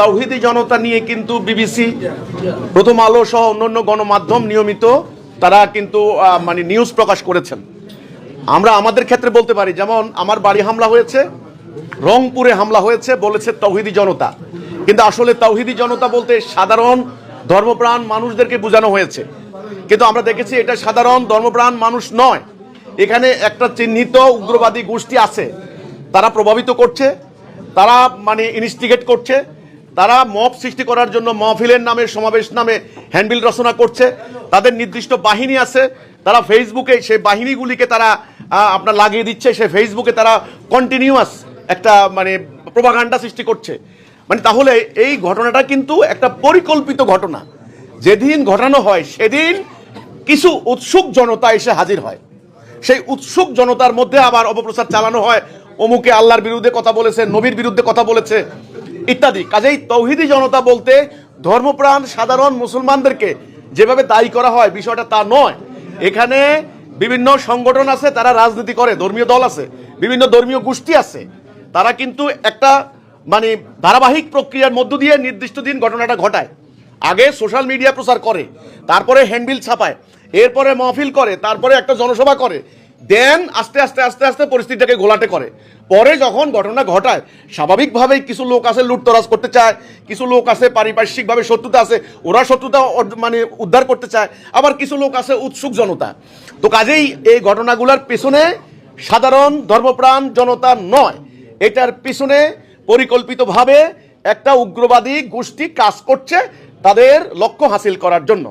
তাওহিদি জনতা নিয়ে কিন্তু বিবিসি, প্রথম আলো সহ অন্যান্য গণমাধ্যম নিয়মিত তারা কিন্তু মানে নিউজ প্রকাশ করেছেন। আমরা আমাদের ক্ষেত্রে বলতে পারি, যেমন আমার বাড়ি হামলা হয়েছে, রংপুরে হামলা হয়েছে, বলেছে তাওহিদি জনতা, কিন্তু আসলে তাওহিদি জনতা বলতে সাধারণ ধর্মপ্রাণ মানুষদেরকে বোঝানো হয়েছে। কিন্তু আমরা দেখেছি এটা সাধারণ ধর্মপ্রাণ মানুষ নয়, এখানে একটা চিহ্নিত উগ্রবাদী গোষ্ঠী আছে, তারা প্রভাবিত করছে, তারা মানে ইনস্টিগেট করছে, তারা মব সৃষ্টি করার জন্য মহফিলের নামে, সমাবেশ নামে হ্যান্ডবিল রচনা করছে। তাদের নির্দিষ্ট বাহিনী আছে, তারা ফেসবুকে সেই বাহিনীগুলিকে তারা আপনার লাগিয়ে দিচ্ছে, সেই ফেসবুকে তারা কন্টিনিউয়াস একটা মানে প্রোপাগান্ডা সৃষ্টি করছে। মানে তাহলে এই ঘটনাটা কিন্তু একটা পরিকল্পিত ঘটনা। যেদিন ঘটানো হয় সেদিন কিছু উৎসুক জনতা এসে হাজির হয়, সেই উৎসুক জনতার মধ্যে আবার অপপ্রচার চালানো হয়, অমুকে আল্লাহর বিরুদ্ধে কথা বলেছে, নবীর বিরুদ্ধে কথা বলেছে ইত্যাদি। কাজেই তৌহিদি জনতা বলতে ধর্মপ্রাণ সাধারণ মুসলমানদেরকে যেভাবে দায়ী করা হয়, বিষয়টা তা নয়। এখানে বিভিন্ন সংগঠন আছে, তারা রাজনীতি করে, ধর্মীয় দল আছে, বিভিন্ন ধর্মীয় গোষ্ঠী আছে, তারা কিন্তু একটা মানে ধারাবাহিক প্রক্রিয়ার মধ্য দিয়ে নির্দিষ্ট দিন ঘটনাটা ঘটায়। আগে সোশ্যাল মিডিয়া প্রচার করে, তারপরে হ্যান্ডবিল ছাপায়, এরপরে মহফিল করে, তারপরে একটা জনসভা করে, দেন আস্তে আস্তে আস্তে আস্তে পরিস্থিতিটাকে ঘোলাটে করে। পরে যখন ঘটনা ঘটায়, স্বাভাবিকভাবেই কিছু লোক আছে লুটতরাজ করতে চায়, কিছু লোক আছে পারিপার্শ্বিকভাবে শত্রুতা আছে, ওরা শত্রুতা মানে উদ্ধার করতে চায়, আবার কিছু লোক আছে উৎসুক জনতা। তো কাজেই এই ঘটনাগুলোর পেছনে সাধারণ ধর্মপ্রাণ জনতা নয়, এটার পিছনে পরিকল্পিতভাবে একটা উগ্রবাদী গোষ্ঠী কাজ করছে তাদের লক্ষ্য হাসিল করার জন্য।